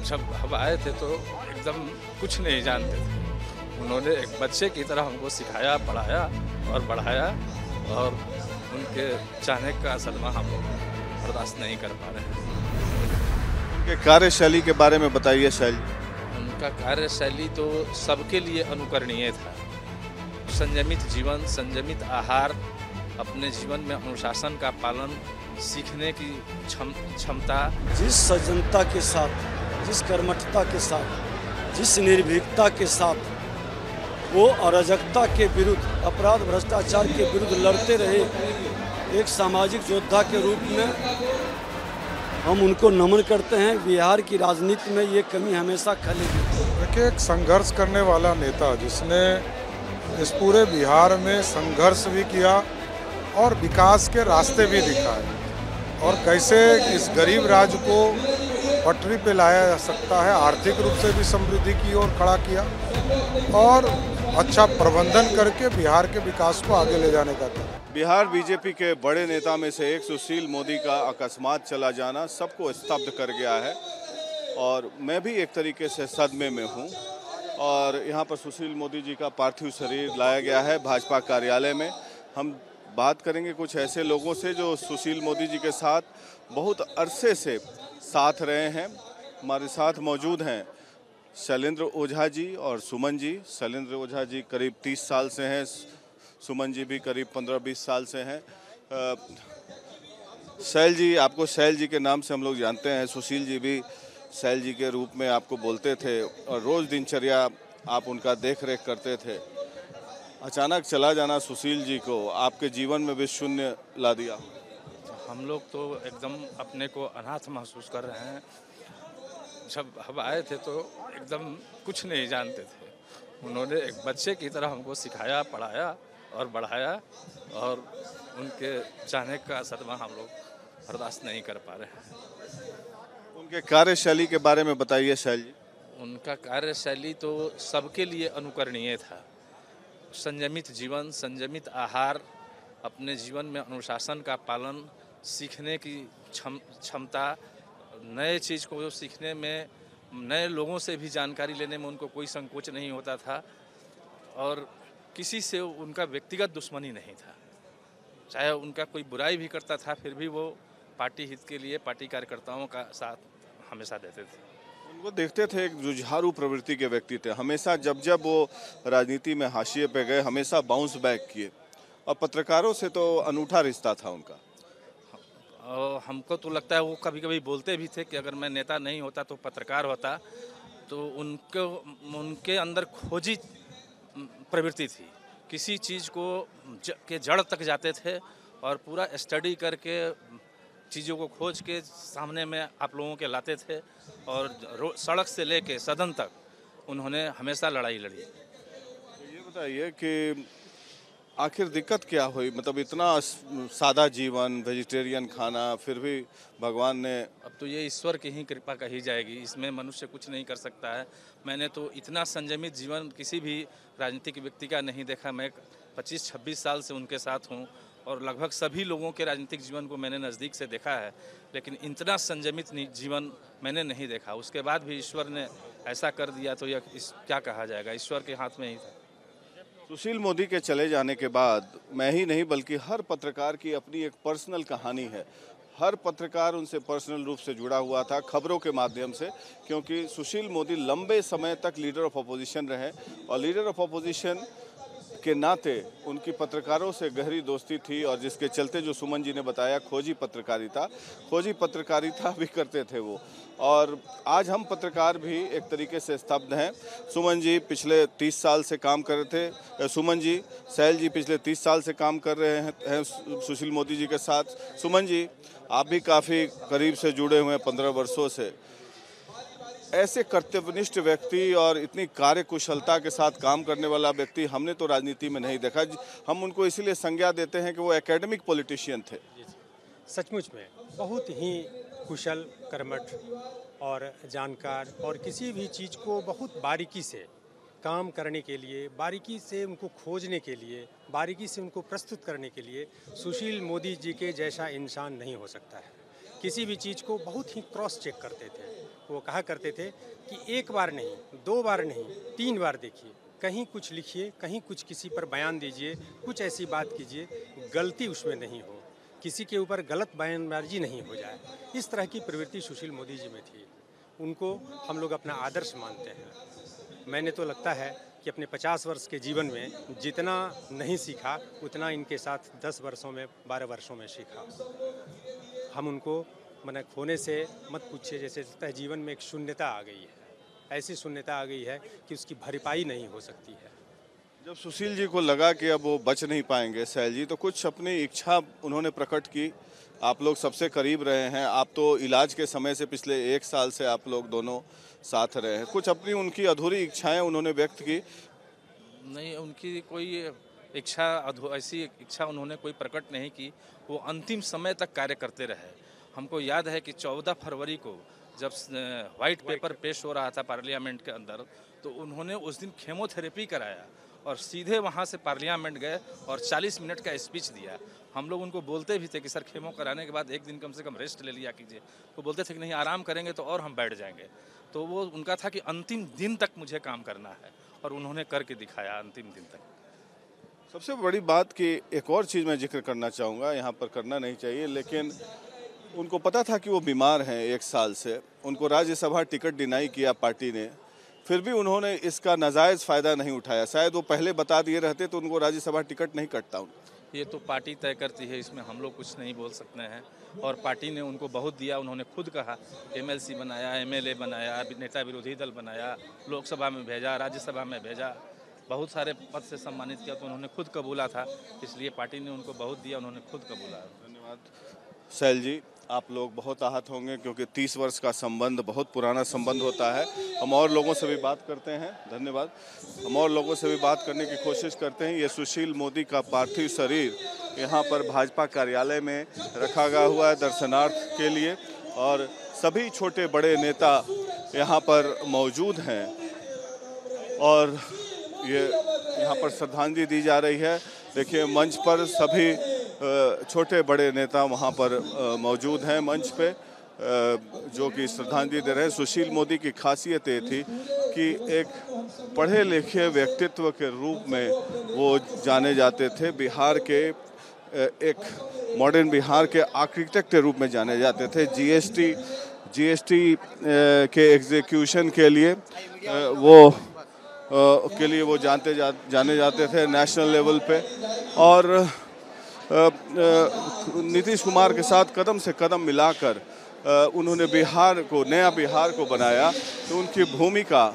जब हम आए थे तो एकदम कुछ नहीं जानते थे। उन्होंने एक बच्चे की तरह हमको सिखाया, पढ़ाया और बढ़ाया, और उनके जाने का सदमा हम लोग बर्दाश्त नहीं कर पा रहे हैं। उनके कार्यशैली के बारे में बताइए शैल। उनका कार्यशैली तो सबके लिए अनुकरणीय था। संयमित जीवन, संयमित आहार, अपने जीवन में अनुशासन का पालन, सीखने की क्षमता। जिस सजनता के साथ, जिस कर्मठता के साथ, जिस निर्भीकता के साथ वो अराजकता के विरुद्ध, अपराध भ्रष्टाचार के विरुद्ध लड़ते रहे, एक सामाजिक योद्धा के रूप में हम उनको नमन करते हैं। बिहार की राजनीति में ये कमी हमेशा खलेगी। देखिए, एक संघर्ष करने वाला नेता जिसने इस पूरे बिहार में संघर्ष भी किया और विकास के रास्ते भी दिखाए, और कैसे इस गरीब राज्य को पटरी पे लाया जा सकता है, आर्थिक रूप से भी समृद्धि की ओर खड़ा किया और अच्छा प्रबंधन करके बिहार के विकास को आगे ले जाने का था। बिहार बीजेपी के बड़े नेता में से एक सुशील मोदी का अकस्मात चला जाना सबको स्तब्ध कर गया है, और मैं भी एक तरीके से सदमे में हूँ। और यहाँ पर सुशील मोदी जी का पार्थिव शरीर लाया गया है भाजपा कार्यालय में। हम बात करेंगे कुछ ऐसे लोगों से जो सुशील मोदी जी के साथ बहुत अरसे से साथ रहे हैं। हमारे साथ मौजूद हैं शैलेंद्र ओझा जी और सुमन जी। शैलेंद्र ओझा जी करीब 30 साल से हैं, सुमन जी भी करीब 15-20 साल से हैं। शैल जी, आपको शैल जी के नाम से हम लोग जानते हैं। सुशील जी भी शैल जी के रूप में आपको बोलते थे और रोज़ दिनचर्या आप उनका देख रेख करते थे। अचानक चला जाना सुशील जी को आपके जीवन में भी शून्य ला दिया। हम लोग तो एकदम अपने को अनाथ महसूस कर रहे हैं। जब हम आए थे तो एकदम कुछ नहीं जानते थे। उन्होंने एक बच्चे की तरह हमको सिखाया, पढ़ाया और बढ़ाया, और उनके जाने का सदमा हम लोग बर्दाश्त नहीं कर पा रहे हैं। उनके कार्यशैली के बारे में बताइए शैल जी। उनका कार्यशैली तो सबके लिए अनुकरणीय था। संयमित जीवन, संयमित आहार, अपने जीवन में अनुशासन का पालन, सीखने की क्षमता, नए चीज़ को सीखने में, नए लोगों से भी जानकारी लेने में उनको कोई संकोच नहीं होता था, और किसी से उनका व्यक्तिगत दुश्मनी नहीं था। चाहे उनका कोई बुराई भी करता था फिर भी वो पार्टी हित के लिए पार्टी कार्यकर्ताओं का साथ हमेशा देते थे। उनको देखते थे एक जुझारू प्रवृत्ति के व्यक्ति थे। हमेशा जब जब वो राजनीति में हाशिए पे गए हमेशा बाउंस बैक किए, और पत्रकारों से तो अनूठा रिश्ता था उनका। हमको तो लगता है वो कभी कभी बोलते भी थे कि अगर मैं नेता नहीं होता तो पत्रकार होता। तो उनके अंदर खोजी प्रवृत्ति थी। किसी चीज़ को के जड़ तक जाते थे और पूरा स्टडी करके चीज़ों को खोज के सामने में आप लोगों के लाते थे, और सड़क से लेके सदन तक उन्होंने हमेशा लड़ाई लड़ी। ये बताइए कि आखिर दिक्कत क्या हुई? मतलब इतना सादा जीवन, वेजिटेरियन खाना, फिर भी भगवान ने। अब तो ये ईश्वर की ही कृपा कही जाएगी, इसमें मनुष्य कुछ नहीं कर सकता है। मैंने तो इतना संयमित जीवन किसी भी राजनीतिक व्यक्ति का नहीं देखा। मैं 25-26 साल से उनके साथ हूँ और लगभग सभी लोगों के राजनीतिक जीवन को मैंने नज़दीक से देखा है, लेकिन इतना संयमित जीवन मैंने नहीं देखा। उसके बाद भी ईश्वर ने ऐसा कर दिया तो यह क्या कहा जाएगा, ईश्वर के हाथ में ही था। सुशील मोदी के चले जाने के बाद मैं ही नहीं बल्कि हर पत्रकार की अपनी एक पर्सनल कहानी है। हर पत्रकार उनसे पर्सनल रूप से जुड़ा हुआ था खबरों के माध्यम से, क्योंकि सुशील मोदी लंबे समय तक लीडर ऑफ अपोजिशन रहे, और लीडर ऑफ अपोजिशन के नाते उनकी पत्रकारों से गहरी दोस्ती थी, और जिसके चलते जो सुमन जी ने बताया खोजी पत्रकारिता भी करते थे वो। और आज हम पत्रकार भी एक तरीके से स्तब्ध हैं। सुमन जी पिछले 30 साल से काम कर रहे थे, सुमन जी, शैल जी पिछले 30 साल से काम कर रहे हैं सुशील मोदी जी के साथ। सुमन जी, आप भी काफ़ी करीब से जुड़े हुए हैं 15 वर्षों से। ऐसे कर्तव्यनिष्ठ व्यक्ति और इतनी कार्यकुशलता के साथ काम करने वाला व्यक्ति हमने तो राजनीति में नहीं देखा। हम उनको इसीलिए संज्ञा देते हैं कि वो एकेडमिक पॉलिटिशियन थे। सचमुच में बहुत ही कुशल, कर्मठ और जानकार, और किसी भी चीज़ को बहुत बारीकी से काम करने के लिए, बारीकी से उनको खोजने के लिए, बारीकी से उनको प्रस्तुत करने के लिए सुशील मोदी जी के जैसा इंसान नहीं हो सकता है। किसी भी चीज़ को बहुत ही क्रॉस चेक करते थे। वो कहा करते थे कि एक बार नहीं, 2 बार नहीं, 3 बार देखिए, कहीं कुछ लिखिए, कहीं कुछ किसी पर बयान दीजिए, कुछ ऐसी बात कीजिए, गलती उसमें नहीं हो, किसी के ऊपर गलत बयानबाजी नहीं हो जाए। इस तरह की प्रवृत्ति सुशील मोदी जी में थी। उनको हम लोग अपना आदर्श मानते हैं। मैंने तो लगता है कि अपने 50 वर्ष के जीवन में जितना नहीं सीखा उतना इनके साथ 10 वर्षों में, 12 वर्षों में सीखा। हम उनको मैंने खोने से मत पूछिए, जैसे लगता है जीवन में एक शून्यता आ गई है। ऐसी शून्यता आ गई है कि उसकी भरपाई नहीं हो सकती है। जब सुशील जी को लगा कि अब वो बच नहीं पाएंगे सैल जी, तो कुछ अपनी इच्छा उन्होंने प्रकट की। आप लोग सबसे करीब रहे हैं, आप तो इलाज के समय से पिछले 1 साल से आप लोग दोनों साथ रहे हैं। कुछ अपनी उनकी अधूरी इच्छाएं उन्होंने व्यक्त की? नहीं, उनकी कोई इच्छा ऐसी इच्छा उन्होंने कोई प्रकट नहीं की। वो अंतिम समय तक कार्य करते रहे। हमको याद है कि 14 फरवरी को जब वाइट पेपर पेश हो रहा था पार्लियामेंट के अंदर, तो उन्होंने उस दिन केमोथेरेपी कराया और सीधे वहाँ से पार्लियामेंट गए और 40 मिनट का स्पीच दिया। हम लोग उनको बोलते भी थे कि सर केमो कराने के बाद 1 दिन कम से कम रेस्ट ले लिया कीजिए। तो बोलते थे कि नहीं, आराम करेंगे तो और हम बैठ जाएंगे। तो वो उनका था कि अंतिम दिन तक मुझे काम करना है, और उन्होंने करके दिखाया अंतिम दिन तक। सबसे बड़ी बात कि एक और चीज़ मैं जिक्र करना चाहूँगा, यहाँ पर करना नहीं चाहिए, लेकिन उनको पता था कि वो बीमार हैं 1 साल से। उनको राज्यसभा टिकट डिनाई किया पार्टी ने, फिर भी उन्होंने इसका नाजायज़ फ़ायदा नहीं उठाया। शायद वो पहले बता दिए रहते तो उनको राज्यसभा टिकट नहीं कटता। ये तो पार्टी तय करती है, इसमें हम लोग कुछ नहीं बोल सकते हैं। और पार्टी ने उनको बहुत दिया, उन्होंने खुद कहा। MLC बनाया, MLA बनाया, नेता विरोधी दल बनाया, लोकसभा में भेजा, राज्यसभा में भेजा, बहुत सारे पद से सम्मानित किया। तो उन्होंने खुद कबूला था, इसलिए पार्टी ने उनको बहुत दिया, उन्होंने खुद कबूला। धन्यवाद सैल जी। आप लोग बहुत आहत होंगे क्योंकि 30 वर्ष का संबंध बहुत पुराना संबंध होता है। हम और लोगों से भी बात करते हैं। धन्यवाद। हम और लोगों से भी बात करने की कोशिश करते हैं। ये सुशील मोदी का पार्थिव शरीर यहाँ पर भाजपा कार्यालय में रखा गया हुआ है दर्शनार्थ के लिए, और सभी छोटे बड़े नेता यहाँ पर मौजूद हैं और ये यहाँ पर श्रद्धांजलि दी जा रही है। देखिए, मंच पर सभी छोटे बड़े नेता वहाँ पर मौजूद हैं मंच पे, जो कि श्रद्धांजलि दे रहे हैं। सुशील मोदी की खासियत ये थी कि एक पढ़े लिखे व्यक्तित्व के रूप में वो जाने जाते थे। बिहार के एक मॉडर्न बिहार के आर्किटेक्ट के रूप में जाने जाते थे। जीएसटी के एग्जीक्यूशन के लिए वो जाने जाते थे नेशनल लेवल पे। और नीतीश कुमार के साथ कदम से कदम मिलाकर उन्होंने नया बिहार को बनाया, तो उनकी भूमिका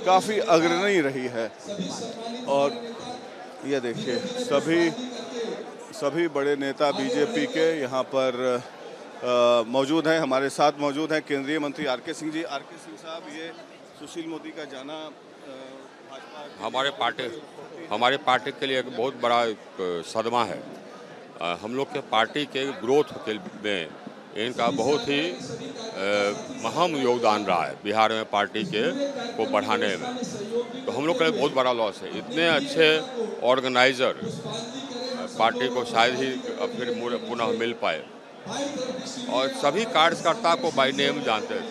काफ़ी अग्रणी रही है। और ये देखिए, सभी बड़े नेता बीजेपी के यहाँ पर मौजूद हैं। हमारे साथ मौजूद हैं केंद्रीय मंत्री आर.के. सिंह जी। आर.के. सिंह साहब, ये सुशील मोदी का जाना हमारे पार्टी के लिए एक बहुत बड़ा सदमा है। हम लोग के पार्टी के ग्रोथ के में इनका बहुत ही अहम योगदान रहा है बिहार में पार्टी को बढ़ाने में। तो हम लोग के लिए बहुत बड़ा लॉस है। इतने अच्छे ऑर्गेनाइज़र पार्टी को शायद ही फिर पुनः मिल पाए, और सभी कार्यकर्ता को बाय नेम जानते थे।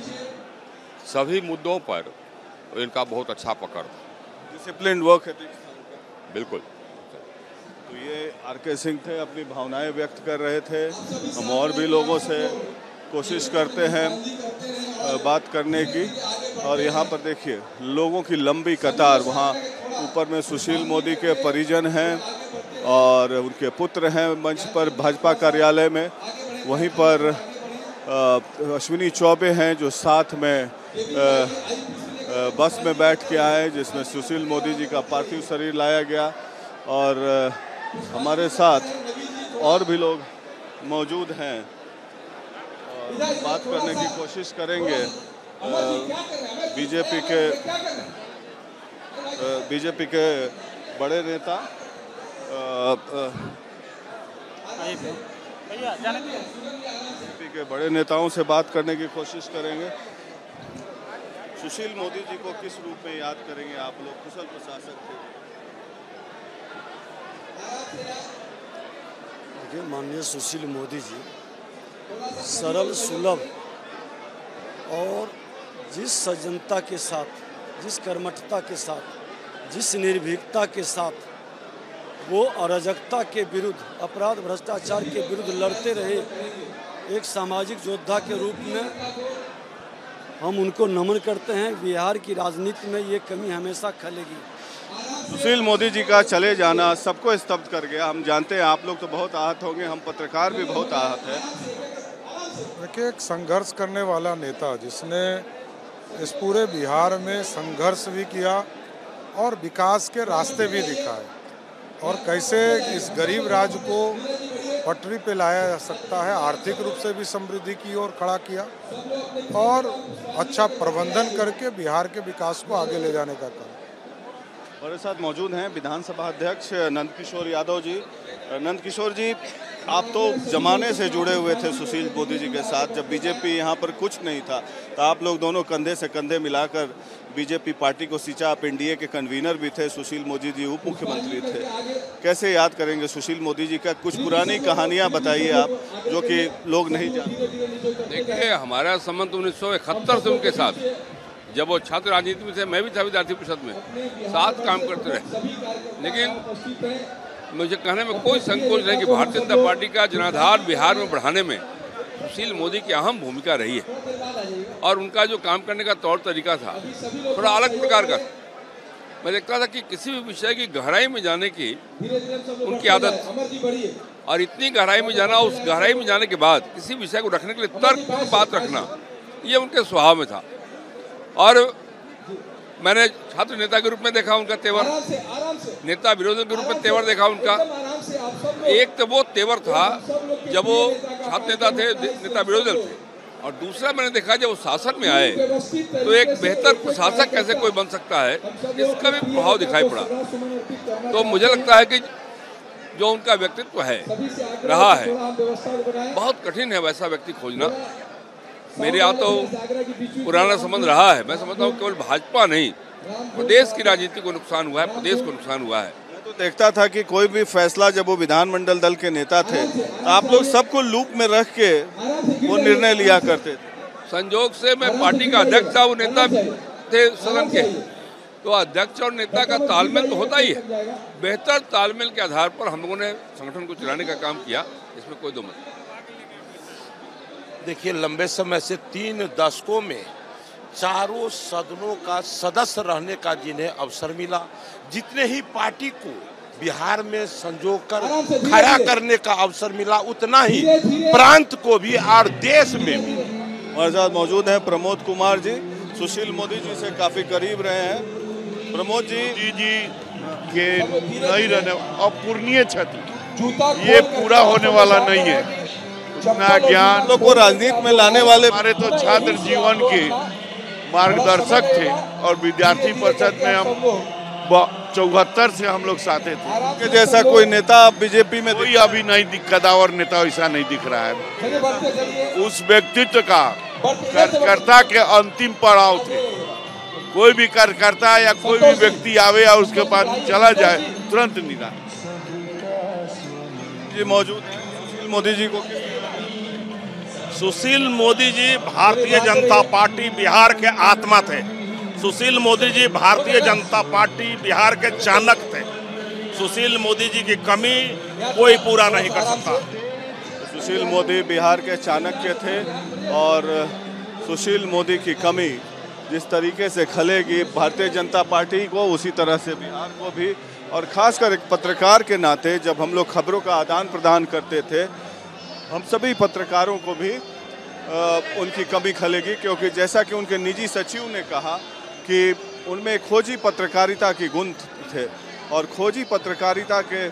सभी मुद्दों पर इनका बहुत अच्छा पकड़, डिसिप्लिन वर्क है। बिल्कुल। तो ये आर.के. सिंह थे, अपनी भावनाएं व्यक्त कर रहे थे। हम और भी लोगों से कोशिश करते हैं बात करने की। और यहाँ पर देखिए, लोगों की लंबी कतार। वहाँ ऊपर में सुशील मोदी के परिजन हैं और उनके पुत्र हैं मंच पर भाजपा कार्यालय में। वहीं पर अश्विनी चौबे हैं जो साथ में बस में बैठ के आए, जिसमें सुशील मोदी जी का पार्थिव शरीर लाया गया। और हमारे साथ और भी लोग मौजूद हैं और बात करने की कोशिश करेंगे। बीजेपी के बड़े नेता बीजेपी के बड़े नेताओं से बात करने की कोशिश करेंगे। सुशील मोदी जी को किस रूप में याद करेंगे आप लोग? कुशल प्रशासक थे। देखिए, माननीय सुशील मोदी जी सरल सुलभ और जिस सज्जनता के साथ, जिस कर्मठता के साथ, जिस निर्भीकता के साथ वो अराजकता के विरुद्ध, अपराध भ्रष्टाचार के विरुद्ध लड़ते रहे, एक सामाजिक योद्धा के रूप में हम उनको नमन करते हैं। बिहार की राजनीति में ये कमी हमेशा खलेगी। सुशील मोदी जी का चले जाना सबको स्तब्ध कर गया। हम जानते हैं आप लोग तो बहुत आहत होंगे, हम पत्रकार भी बहुत आहत हैं। देखिए, एक संघर्ष करने वाला नेता जिसने इस पूरे बिहार में संघर्ष भी किया और विकास के रास्ते भी दिखाए, और कैसे इस गरीब राज्य को पटरी पे लाया जा सकता है, आर्थिक रूप से भी समृद्धि की ओर खड़ा किया और अच्छा प्रबंधन करके बिहार के विकास को आगे ले जाने का काम। हमारे साथ मौजूद हैं विधानसभा अध्यक्ष नंदकिशोर यादव जी। नंदकिशोर जी, आप तो जमाने से जुड़े हुए थे सुशील मोदी जी के साथ। जब बीजेपी यहाँ पर कुछ नहीं था तो आप लोग दोनों कंधे से कंधे मिलाकर बीजेपी पार्टी को सींचा। आप एनडीए के कन्वीनर भी थे, सुशील मोदी जी उप मुख्यमंत्री थे। कैसे याद करेंगे सुशील मोदी जी का? कुछ पुरानी कहानियाँ बताइए आप, जो कि लोग नहीं जानते। देखिए, हमारा संबंध 1971 से उनके साथ, जब वो छात्र राजनीति में थे, मैं भी था विद्यार्थी परिषद में, साथ काम करते रहे। लेकिन मुझे कहने में कोई संकोच नहीं कि भारतीय जनता पार्टी का जनाधार बिहार में बढ़ाने में सुशील मोदी की अहम भूमिका रही है, और उनका जो काम करने का तौर तरीका था थोड़ा अलग प्रकार का। मैं देखता था कि किसी भी विषय की गहराई में जाने की उनकी आदत, और इतनी गहराई में जाना, उस गहराई में जाने के बाद किसी विषय को रखने के लिए तर्क बात रखना, ये उनके स्वभाव में था। और मैंने छात्र नेता के रूप में देखा उनका तेवर, नेता विरोधी के रूप में तेवर देखा उनका। एक तो वो तेवर था जब वो छात्र नेता थे, नेता विरोधी दल थे, और दूसरा मैंने देखा जब वो शासन में आए तो एक बेहतर प्रशासक कैसे कोई बन सकता है, इसका भी प्रभाव दिखाई पड़ा। तो मुझे लगता है कि जो उनका व्यक्तित्व है रहा है, बहुत कठिन है वैसा व्यक्ति खोजना। मेरे यहाँ तो पुराना संबंध रहा है। मैं समझता हूँ केवल भाजपा नहीं, प्रदेश की राजनीति को नुकसान हुआ है, प्रदेश को नुकसान हुआ है। मैं तो देखता था कि कोई भी फैसला, जब वो विधानमंडल दल के नेता थे तो आप लोग सबको लूप में रख के वो निर्णय लिया करते थे। संजोग से मैं पार्टी का अध्यक्ष था, वो नेता थे सदन के, तो अध्यक्ष और नेता का तालमेल तो होता ही है। बेहतर तालमेल के आधार पर हम लोगों ने संगठन को चलाने का काम किया, इसमें कोई दो मत नहीं। देखिए, लंबे समय से 3 दशकों में चारों सदनों का सदस्य रहने का जिन्हें अवसर मिला, जितने ही पार्टी को बिहार में संजोग कर खड़ा करने का अवसर मिला, उतना ही प्रांत को भी और देश में भी। हमारे साथ मौजूद हैं प्रमोद कुमार जी, सुशील मोदी जी से काफी करीब रहे हैं। प्रमोद जी के नहीं रहने, अपूरणीय क्षति, ये पूरा होने वाला नहीं है। उतना ज्ञान लोग को राजनीति में लाने वाले हमारे तो छात्र जीवन के मार्गदर्शक थे, और विद्यार्थी परिषद में हम 74 से हम लोग साथे थे। कि जैसा कोई नेता बीजेपी में कोई अभी नहीं कदावर नेता ऐसा नहीं दिख रहा है। उस व्यक्तित्व का कार्यकर्ता के अंतिम पड़ाव थे। कोई भी कार्यकर्ता या कोई भी व्यक्ति आवे और उसके पास चला जाए, तुरंत निरा जी मौजूद है। सुशील मोदी जी को, सुशील मोदी जी भारतीय जनता पार्टी बिहार के आत्मा थे। सुशील मोदी जी भारतीय जनता पार्टी बिहार के चाणक थे। सुशील मोदी जी की कमी कोई पूरा नहीं कर सकता। सुशील मोदी बिहार के चाणक्य थे, और सुशील मोदी की कमी जिस तरीके से खलेगी भारतीय जनता पार्टी को, उसी तरह से बिहार को भी। और खासकर एक पत्रकार के नाते जब हम लोग खबरों का आदान प्रदान करते थे, हम सभी पत्रकारों को भी उनकी कमी खलेगी, क्योंकि जैसा कि उनके निजी सचिव ने कहा कि उनमें खोजी पत्रकारिता की गुण थे, और खोजी पत्रकारिता के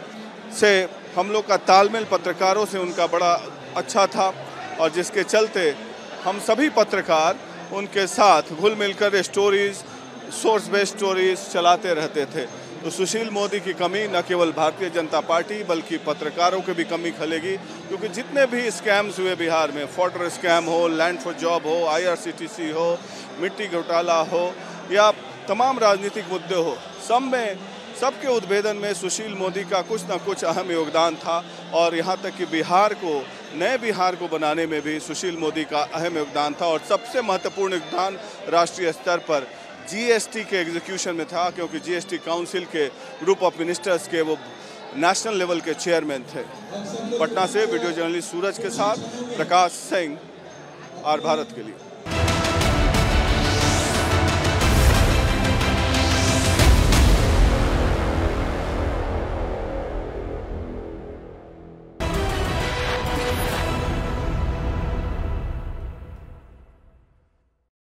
से हम लोग का तालमेल पत्रकारों से उनका बड़ा अच्छा था, और जिसके चलते हम सभी पत्रकार उनके साथ घुल मिलकर स्टोरीज, सोर्स बेस्ड स्टोरीज चलाते रहते थे। तो सुशील मोदी की कमी न केवल भारतीय जनता पार्टी बल्कि पत्रकारों की भी कमी खलेगी, क्योंकि जितने भी स्कैम्स हुए बिहार में, फॉर्डर स्कैम हो, लैंड फॉर जॉब हो, IRCTC हो, मिट्टी घोटाला हो, या तमाम राजनीतिक मुद्दे हो, सबके उद्भेदन में सुशील मोदी का कुछ ना कुछ अहम योगदान था। और यहाँ तक कि बिहार को नए बिहार को बनाने में भी सुशील मोदी का अहम योगदान था। और सबसे महत्वपूर्ण योगदान राष्ट्रीय स्तर पर जीएसटी के एग्जीक्यूशन में था, क्योंकि जीएसटी काउंसिल के ग्रुप ऑफ मिनिस्टर्स के वो नेशनल लेवल के चेयरमैन थे। पटना से वीडियो जर्नलिस्ट सूरज के साथ प्रकाश सिंह, आर भारत के लिए।